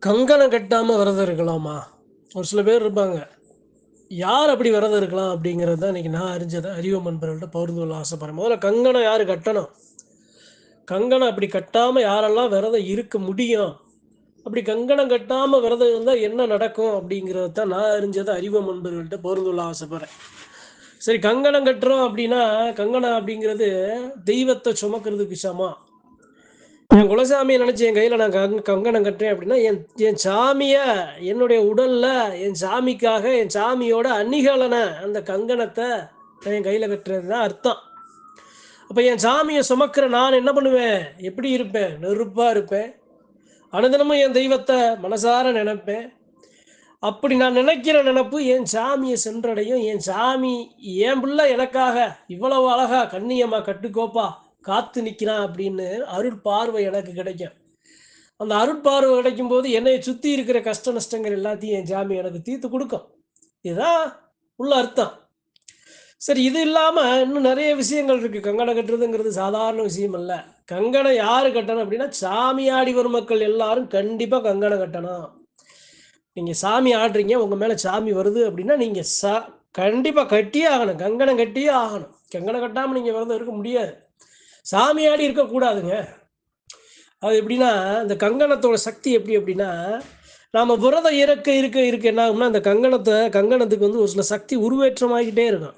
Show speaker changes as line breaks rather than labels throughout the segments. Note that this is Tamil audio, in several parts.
கங்கணம் கட்டாம விரதம் இருக்கலாமா? ஒரு சில பேர் இருப்பாங்க. யார் அப்படி விரதம் இருக்கலாம் அப்படிங்கிறது தான் இன்னைக்கு நான் அறிஞ்சத அறிவு நண்பர்கள்ட்ட பகிர்ந்து கொள்ள ஆசைப்படுறேன். முதல்ல கங்கணம் யாரு கட்டணும்? கங்கணம் அப்படி கட்டாம யாரெல்லாம் விரதம் இருக்க முடியும்? அப்படி கங்கணம் கட்டாம விரதம் இருந்தா என்ன நடக்கும்? அப்படிங்கிறத தான் நான் அறிஞ்சத அறிவு நண்பர்கள்ட்ட பகிர்ந்து கொள்ள ஆசைப்படுறேன். சரி, கங்கணம் கட்டுறோம் அப்படின்னா, கங்கணம் அப்படிங்கிறது தெய்வத்த சுமக்கிறதுக்கு சமம். என் குலசாமிய நினைச்சு என் கையில நான் கங்கணம் கட்டுறேன் அப்படின்னா, என் என் சாமிய என்னுடைய உடல்ல என் சாமிக்காக என் சாமியோட அணிகலன அந்த கங்கணத்த என் கையில கட்டுறது தான் அர்த்தம். அப்ப என் சாமிய சுமக்கிற நான் என்ன பண்ணுவேன்? எப்படி இருப்பேன்? நெருப்பா இருப்பேன். அனுதினமும் என் தெய்வத்த மனசார நினைப்பேன். அப்படி நான் நினைக்கிற நினைப்பு என் சாமிய சென்றடையும். என் சாமி என் பிள்ளை எனக்காக இவ்வளவு அழகா கண்ணியமா கட்டுக்கோப்பா காத்து நிக்கிறான் அப்படின்னு அருட்பார்வை எனக்கு கிடைக்கும். அந்த அருட்பார்வை கிடைக்கும்போது என்னைய சுத்தி இருக்கிற கஷ்ட நஷ்டங்கள் எல்லாத்தையும் என் சாமி எனக்கு தீர்த்து குடுக்கும். இதுதான் உள்ள அர்த்தம். சரி, இது இல்லாம இன்னும் நெறைய விஷயங்கள் இருக்கு. கங்கணம் கட்டுறதுங்கிறது சாதாரண விஷயம் அல்ல. கங்கணம் யாரு கட்டணும் அப்படின்னா, சாமி ஆடி வரும் மக்கள் எல்லாரும் கண்டிப்பா கங்கணம் கட்டணும். நீங்க சாமி ஆடுறீங்க, உங்க மேல சாமி வருது அப்படின்னா, நீங்க கண்டிப்பா கட்டியே ஆகணும். கங்கணம் கட்டியே ஆகணும். கங்கணம் கட்டாம நீங்க விரதம் இருக்க முடியாது. சாமி ஆடி இருக்கக்கூடாதுங்க. அது எப்படின்னா, இந்த கங்கணத்தோட சக்தி எப்படி அப்படின்னா, நாம விரதம் இருக்க என்ன ஆகும்னா, அந்த கங்கணத்துக்கு வந்து ஒரு சில சக்தி உருவேற்றமாகிட்டே இருக்கும்.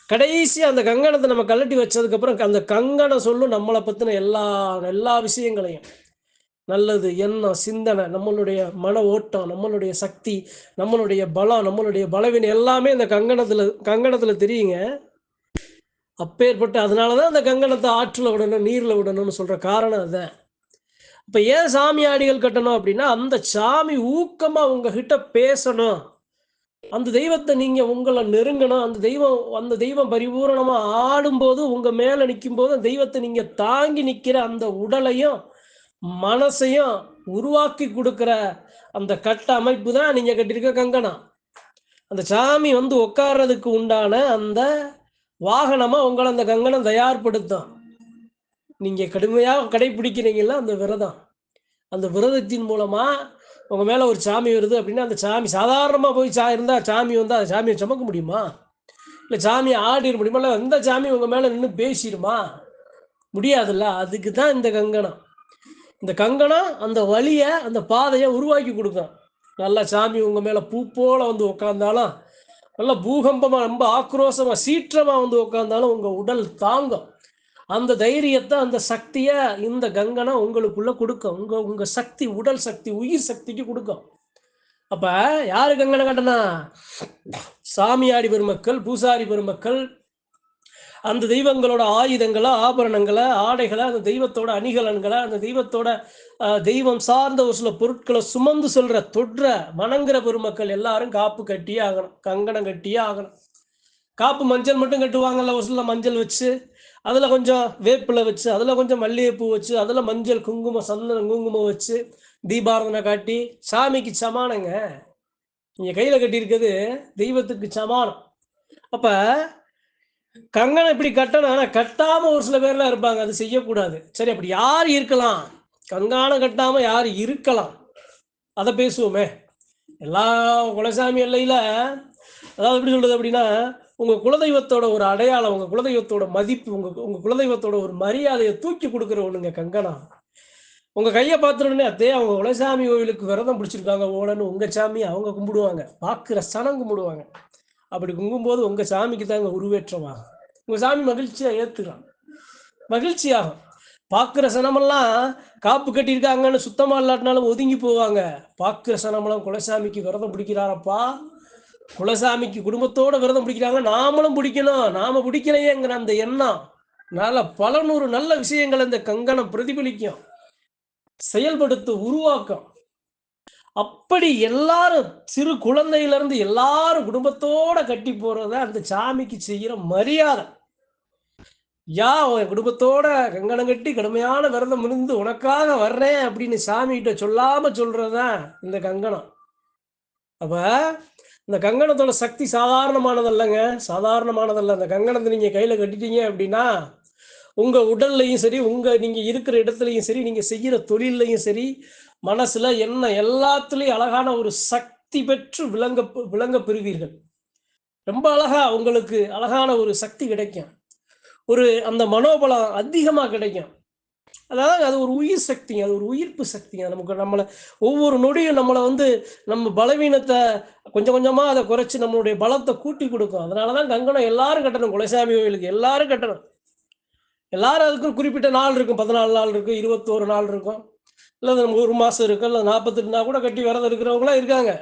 கடைசியா அந்த கங்கணத்த நம்ம கழட்டி வச்சதுக்கப்புறம், அந்த கங்கணம் சொல்லும் நம்மள பத்தின எல்லா எல்லா விஷயங்களையும். நல்லது, எண்ணம், சிந்தனை, நம்மளுடைய மன ஓட்டம், நம்மளுடைய சக்தி, நம்மளுடைய பலம், நம்மளுடைய பலவீனம் எல்லாமே இந்த கங்கணத்துல தெரியுங்க. அப்பேற்பட்ட அதனால தான் அந்த கங்கணத்த ஆற்றுல விடணும், நீர்ல விடணும்னு சொல்ற காரணம் அதான். இப்ப ஏன் சாமியாடிகள் கட்டணும் அப்படின்னா, அந்த சாமி ஊக்கமா உங்ககிட்ட பேசணும். அந்த தெய்வத்த நீங்க உங்கள நெருங்கணும். அந்த தெய்வம் பரிபூரணமா ஆடும்போது, உங்க மேல நிக்கும்போது, அந்த தெய்வத்த நீங்க தாங்கி நிக்கிற அந்த உடலையும், மனசையும் உருவாக்கி குடுக்குற அந்த கட்ட அமைப்பு தான் நீங்க கட்டியிருக்க கங்கணம். அந்த சாமி வந்து உட்கார்றதுக்கு உண்டான அந்த வாகனமா உங்கள அந்த கங்கணம் தயார்படுத்தும். நீங்க கடுமையா கடைபிடிக்கிறீங்கல்ல அந்த விரதம். அந்த விரதத்தின் மூலமா உங்க மேல ஒரு சாமி வருது அப்படின்னா, அந்த சாமி சாதாரணமா போய் இருந்தா சாமி வந்தா அந்த சாமிய சுமக்க முடியுமா? இல்ல சாமிய ஆடிற முடியுமா? இல்ல எந்த சாமி உங்க மேல நின்னு பேசிருமா? முடியாதுல்ல. அதுக்கு தான் இந்த கங்கணம். இந்த கங்கணம் அந்த வழிய, அந்த பாதைய உருவாக்கி குடுக்கும். நல்லா சாமி உங்க மேல பூ போல வந்து உட்கார்ந்தாலும், நல்லா பூகம்பமா ரொம்ப ஆக்ரோஷமா, சீற்றமா வந்து உட்கார்ந்தாலும் உங்க உடல் தாங்கும். அந்த தைரியத்த, அந்த சக்திய இந்த கங்கணம் உங்களுக்குள்ள குடுக்கும். உங்க உங்க சக்தி, உடல் சக்தி, உயிர் சக்திக்கு குடுக்கும். அப்ப யாரு கங்கணம் கட்டணும்? சாமியாடி பெருமக்கள், பூசாரி பெருமக்கள், அந்த தெய்வங்களோட ஆயுதங்கள, ஆபரணங்கள, ஆடைகள, அந்த தெய்வத்தோட அணிகலன்கள, அந்த தெய்வத்தோட தெய்வம் சார்ந்த ஒரு சில பொருட்கள சுமந்து செல்ற, தொட்ற, வணங்குற பெருமக்கள் எல்லாரும் காப்பு கட்டியே ஆகணும். கங்கணம் கட்டியே ஆகணும். காப்பு மஞ்சள் மட்டும் கட்டுவாங்கல்ல ஒரு சில மஞ்சள் வச்சு, அதுல கொஞ்சம் வேப்பில வச்சு, அதுல கொஞ்சம் மல்லிகைப்பூ வச்சு, அதுல மஞ்சள், குங்குமம், சந்தனம், குங்குமம் வச்சு, தீபாராதனை காட்டி, சாமிக்கு சமானங்க. நீங்க கையில கட்டியிருக்கிறது தெய்வத்துக்கு சமானம். அப்ப கங்கணம் இப்படி கட்டணும். ஆனா கட்டாம ஒரு சில பேர்லாம் இருப்பாங்க. அது செய்யக்கூடாது. சரி, அப்படி யார் இருக்கலாம்? கங்கணம் கட்டாம யார் இருக்கலாம்? அத பேசுவோமே. எல்லா குலசாமி எல்லையில அதாவது எப்படி சொல்றது அப்படின்னா, உங்க குலதெய்வத்தோட ஒரு அடையாளம், உங்க குலதெய்வத்தோட மதிப்பு, உங்க உங்க குலதெய்வத்தோட ஒரு மரியாதைய தூக்கி குடுக்குற ஒண்ணுங்க கங்கணம். உங்க கைய பார்த்த உடனே, "அத்தே அவங்க குலசாமி கோவிலுக்கு விரதம் பிடிச்சிருக்காங்க போலன்னு" உங்க சாமிய அவங்க கும்பிடுவாங்க. பார்க்குற சனம் கும்பிடுவாங்க. அப்படி கும்பும்போது உங்க சாமிக்கு தாங்க உருவேற்றமாகும். உங்க சாமி மகிழ்ச்சியா ஏத்துக்கலாம். மகிழ்ச்சியாகும். பார்க்குற சனமெல்லாம் காப்பு கட்டியிருக்காங்கன்னு சுத்தமா இல்லாட்டினாலும் ஒதுங்கி போவாங்க. பார்க்குற சனமெல்லாம் குலசாமிக்கு விரதம் பிடிக்கிறாரப்பா, குலசாமிக்கு குடும்பத்தோட விரதம் பிடிக்கிறாங்க, நாமளும் பிடிக்கணும். நாம பிடிக்கலையேங்கிற அந்த எண்ணம், பல நூறு நல்ல விஷயங்கள இந்த கங்கணம் பிரதிபலிக்கும், செயல்படுத்தும், உருவாக்கும். அப்படி எல்லாரும் சிறு குழந்தையிலிருந்து எல்லாரும் குடும்பத்தோட கட்டி போறது அந்த சாமிக்கு செய்யற மரியாதை. உன் குடும்பத்தோட கங்கணம் கட்டி கடுமையான விரதம் இருந்து உனக்காக வர்றேன் அப்படின்னு சாமிகிட்ட சொல்லாம சொல்றதுதான் இந்த கங்கணம். அப்ப இந்த கங்கணத்தோட சக்தி சாதாரணமானதல்லங்க. சாதாரணமானதல்ல. அந்த கங்கணத்தை நீங்க கையில கட்டிட்டீங்க அப்படின்னா, உங்க உடல்லையும் சரி, நீங்க இருக்கிற இடத்துலயும் சரி, நீங்க செய்யற தொழில்லையும் சரி, மனசுல என்ன எல்லாத்துலயும் அழகான ஒரு சக்தி பெற்று விளங்க பெறுவீர்கள். ரொம்ப அழகா உங்களுக்கு அழகான ஒரு சக்தி கிடைக்கும். அந்த மனோபலம் அதிகமா கிடைக்கும். அதாவது அது ஒரு உயிர் சக்திங்க. அது ஒரு உயிர்ப்பு சக்திங்க. நம்மள ஒவ்வொரு நொடியும் நம்ம பலவீனத்த கொஞ்சம் கொஞ்சமா அத குறைச்சு நம்மளுடைய பலத்த கூட்டி குடுக்கும். அதனால தான் கங்கணம் எல்லாரும் கட்டணும். குலசாமி கோயிலுக்கு எல்லாரும் கட்டணும். எல்லாரும் அதுக்கு குறிப்பிட்ட நாள் இருக்கும். 14 நாள் இருக்கும், 21 நாள் இருக்கும். இல்ல 1 மாசம் இருக்கும். இல்ல 48 நாள் கூட கட்டி விரதம் இருக்கிறவங்கலாம் இருக்காங்க.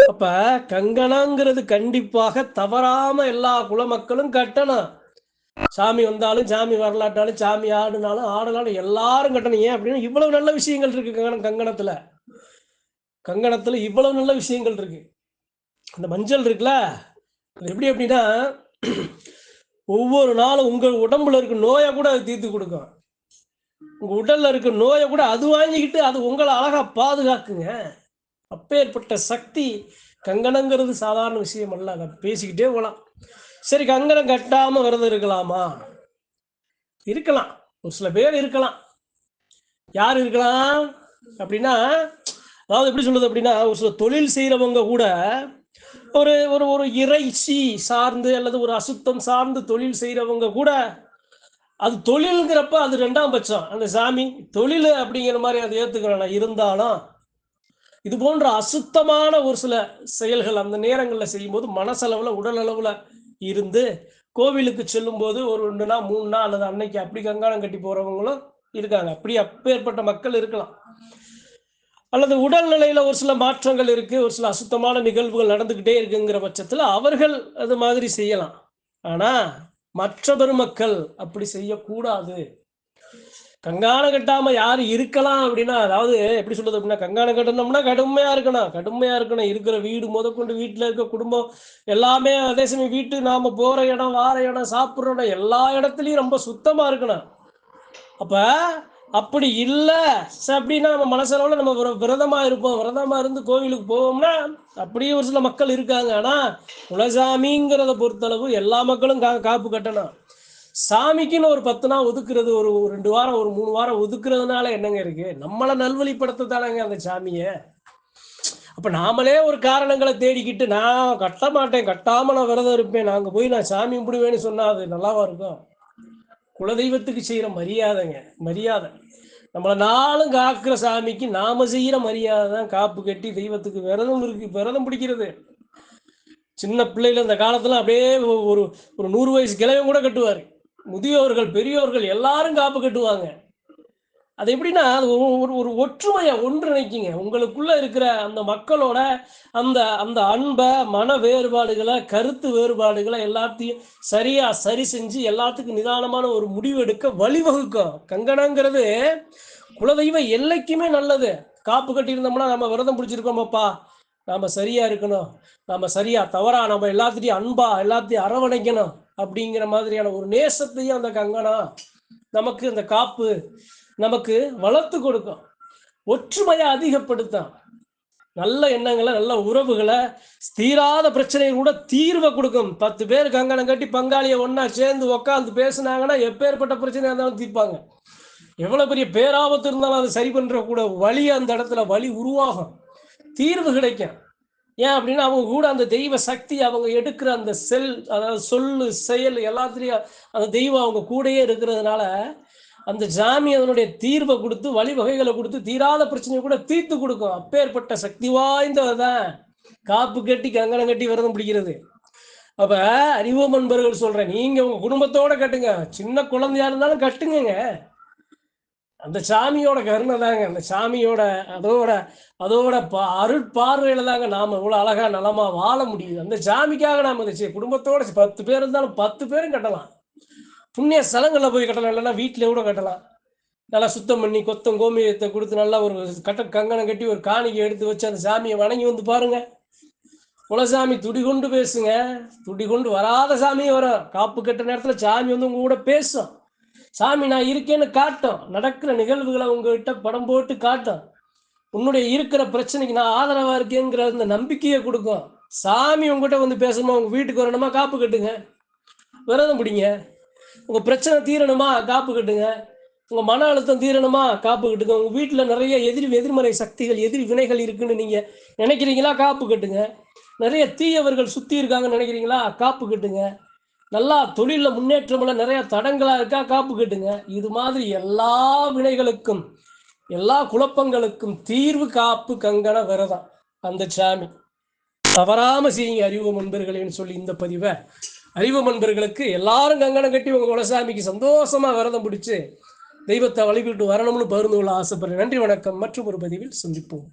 அப்ப கங்கணங்கிறது கண்டிப்பாக தவறாம எல்லா குலமக்களும் கட்டணும். சாமி வந்தாலும், சாமி வரலாட்டாலும், சாமி ஆடுனாலும், ஆடலாலும் எல்லாரும் கட்டணும். ஏன் அப்படின்னா, இவ்வளவு நல்ல விஷயங்கள் இருக்கு கங்கணத்துல. கங்கணத்துல இவ்வளவு நல்ல விஷயங்கள் இருக்கு. அந்த மஞ்சள் இருக்குல்ல, அது எப்படி அப்படின்னா, ஒவ்வொரு நாளும் உங்க உடம்புல இருக்க நோய கூட அது தீர்த்து குடுக்கும். உங்க உடல்ல இருக்க நோய கூட அது வாங்கிக்கிட்டு, அது உங்கள அழகா பாதுகாக்குங்க. அப்பேற்பட்ட சக்தி கங்கணங்கிறது சாதாரண விஷயம் அல்ல. அத பேசிக்கிட்டே போலாம். சரி, கங்கணம் கட்டாம விரதம் இருக்கலாமா? இருக்கலாம். ஒரு சில பேர் இருக்கலாம். யார் இருக்கலாம் அப்படின்னா, அதாவது எப்படி சொல்றது அப்படின்னா, ஒரு சில தொழில் செய்றவங்க கூட ஒரு ஒரு ஒரு இறைச்சி சார்ந்து அல்லது ஒரு அசுத்தம் சார்ந்து தொழில் செய்றவங்க கூட, அது தொழில்ங்கிறப்ப அது 2ஆம் பட்சம். அந்த சாமி தொழிலு அப்படிங்கிற மாரி அத ஏத்துக்கிறேன் நான். இருந்தாலும், இது போன்ற அசுத்தமான ஒரு சில செயல்கள் அந்த நேரங்கள்ல செய்யும்போது, மனசளவுல, உடல் அளவுல இருந்து, கோவிலுக்கு செல்லும்போது ஒரு 2 நாள், 3 நாள் அல்லது அன்னைக்கு அப்படி கங்காணம் கட்டி போறவங்களும் இருக்காங்க. அப்பேற்பட்ட மக்கள் இருக்கலாம். அல்லது உடல்நிலையில ஒரு சில மாற்றங்கள் இருக்கு. ஒரு சில அசுத்தமான நிகழ்வுகள் நடந்துகிட்டே இருக்குங்கிற பட்சத்துல, அவர்கள் அது மாதிரி செய்யலாம். ஆனா, மற்ற பெருமக்கள் அப்படி செய்யக்கூடாது. கங்காணம் கட்டாம யாரு இருக்கலாம் அப்படின்னா, அதாவது எப்படி சொல்றது அப்படின்னா, கங்காணம் கட்டணும்னா கடுமையா இருக்கணும். கடுமையா இருக்கணும். இருக்கிற வீடு முதற்கொண்டு வீட்ல இருக்க குடும்பம் எல்லாமே அதே சமயம் நாம போற இடம், வார இடம், சாப்பிடுற இடம் எல்லா இடத்துலயும் ரொம்ப சுத்தமா இருக்கணும். அப்ப அப்படி இல்ல அப்படின்னா நம்ம மனசளவுல நம்ம விரதமா இருப்போம். விரதமா இருந்து கோவிலுக்கு போவோம்னா, அப்படியே ஒரு சில மக்கள் இருக்காங்க. ஆனா, குலசாமிங்கிறத பொறுத்தளவு எல்லா மக்களும் காப்பு கட்டணும். சாமிக்குன்னு ஒரு 10 நாள் ஒதுக்குறது, ஒரு 2 வாரம், ஒரு 3 வாரம் ஒதுக்குறதுனால என்னங்க இருக்கு? நம்மள நல்வழிப்படுத்த தானங்க அந்த சாமிய. அப்ப நாமளே ஒரு காரணங்கள தேடிக்கிட்டு, நான் கட்ட மாட்டேன், கட்டாம நான் விரதம் இருப்பேன். நான் அங்க போய் நான் சாமி கும்பிடுவேன்னு சொன்னா அது நல்லாவா இருக்கும்? குலதெய்வத்துக்கு செய்யற மரியாதைங்க. மரியாதை. நம்மள நாளும் காக்கிற சாமிக்கு நாம செய்யற மரியாதை தான் காப்பு கட்டி தெய்வத்துக்கு விரதம் பிடிக்கிறது. சின்ன பிள்ளைல இந்த காலத்துல அப்படியே ஒரு ஒரு 100 வயசு கிழவன் கூட கட்டுவாரு. முதியோர்கள், பெரியோர்கள் எல்லாரும் காப்பு கட்டுவாங்க. அது எப்படின்னா, அது ஒரு ஒரு ஒற்றுமைய ஒன்றிணைக்குங்க. உங்களுக்குள்ள இருக்கிற அந்த மக்களோட அந்த அந்த அன்ப, மன வேறுபாடுகள, கருத்து வேறுபாடுகள எல்லாத்தையும் சரியா சரி செஞ்சு எல்லாத்துக்கும் நிதானமான ஒரு முடிவு எடுக்க வழிவகுக்கும். கங்கணங்கிறது குலதெய்வ எல்லைக்குமே நல்லது. காப்பு கட்டியிருந்தோம்னா, நம்ம விரதம் பிடிச்சிருக்கோமப்பா, நாம சரியா இருக்கணும். நாம சரியா, தவறா நம்ம எல்லாத்துட்டயும் அன்பா எல்லாத்தையும் அரவணைக்கணும். அப்படிங்கிற மாதிரியான ஒரு நேசத்தையும் அந்த கங்கணம் நமக்கு அந்த காப்பு நமக்கு வளர்த்து கொடுக்கும். ஒற்றுமையை அதிகப்படுத்தும். நல்ல எண்ணங்களை, நல்ல உறவுகளை, தீராத பிரச்சனைகள் கூட தீர்வை கொடுக்கும். 10 பேர் கங்கணம் கட்டி பங்காளியை ஒண்ணா சேர்ந்து உட்கார்ந்து பேசுனாங்கன்னா, எப்பேற்பட்ட பிரச்சனையா இருந்தாலும் தீர்ப்பாங்க. எவ்வளவு பெரிய பேராபத்து இருந்தாலும் அதை சரி பண்ற கூட வழி அந்த இடத்துல வழி உருவாகும். தீர்வு கிடைக்கும். ஏன் அப்படின்னா, அவங்க கூட அந்த தெய்வ சக்தி, அவங்க எடுக்கிற அந்த அதாவது சொல்லு, செயல் எல்லாத்துலயும் அந்த தெய்வம் அவங்க கூடயே இருக்கிறதுனால, அந்த சாமி அதனுடைய தீர்வை கொடுத்து, வழிவகைகளை கொடுத்து, தீராத பிரச்சனையை கூட தீர்த்து கொடுக்கும். அப்பேற்பட்ட சக்தி வாய்ந்தவர் தான் காப்பு கட்டி கங்கணம் கட்டி விரதம் பிடிக்கிறது. அப்ப அறிவோம் நண்பர்கள் சொல்றேன், நீங்க உங்க குடும்பத்தோட கட்டுங்க. சின்ன குழந்தையா இருந்தாலும் கட்டுங்க. அந்த சாமியோட கருணை தாங்க. அந்த சாமியோட அதோட அதோட அருட்பார்வையில தாங்க நாம இவ்வளவு அழகா நலமா வாழ முடியுது. அந்த சாமிக்காக நாம இத குடும்பத்தோட 10 பேர் இருந்தாலும் 10 பேரும் கட்டலாம். புண்ணிய ஸ்தலங்கள்ல போய் கட்டலாம். இல்லைன்னா வீட்ல கூட கட்டலாம். நல்லா சுத்தம் பண்ணி கொத்தம் கோமியத்தை கொடுத்து நல்லா ஒரு கங்கணம் கட்டி ஒரு காணிக்கை எடுத்து வச்சு அந்த சாமியை வணங்கி வந்து பாருங்க. குலசாமி துடிகொண்டு பேசுங்க. துடிகொண்டு வராத சாமியும் வரும். காப்பு கட்ட நேரத்துல சாமி வந்து உங்க கூட பேசும். சாமி நான் இருக்கேன்னு காட்டும். நடக்கிற நிகழ்வுகளை உங்ககிட்ட படம் போட்டு காட்டும். உன்னுடைய இருக்கிற பிரச்சனைக்கு நான் ஆதரவா இருக்கேங்கிற அந்த நம்பிக்கையை கொடுக்கும். சாமி உங்ககிட்ட வந்து பேசணுமா, உங்க வீட்டுக்கு வரணுமா, காப்பு கட்டுங்க, விரதம் பிடிங்க. உங்கள் பிரச்சனை தீரணுமா காப்பு கட்டுங்க. உங்கள் மன அழுத்தம் தீரணுமா காப்பு கட்டுங்க. உங்கள் வீட்டில் நிறைய எதிர்மறை சக்திகள், எதிர் வினைகள் இருக்குன்னு நீங்கள் நினைக்கிறீங்களா, காப்பு கட்டுங்க. நிறைய தீயவர்கள் சுற்றி இருக்காங்கன்னு நினைக்கிறீங்களா, காப்பு கட்டுங்க. நல்லா தொழிலில் முன்னேற்றமில்ல, நிறைய தடங்களாக இருக்கா, காப்பு கட்டுங்க. இது மாதிரி எல்லா வினைகளுக்கும், எல்லா குழப்பங்களுக்கும் தீர்வு காப்பு கங்கண விரதம். அந்த சாமி தவறாமல் செய்யுங்க அறிவு நண்பர்களேன்னு சொல்லி இந்த பதிவை அறிவு நண்பர்களுக்கு எல்லாரும் கங்கணம் கட்டி உங்கள் குலசாமிக்கு சந்தோஷமாக விரதம் பிடிச்சி தெய்வத்தை வழிபட்டு வரணும்னு பகிர்ந்து கொள்ள ஆசைப்படுறேன். நன்றி, வணக்கம். மற்றும் ஒரு பதிவில் சந்திப்போம்.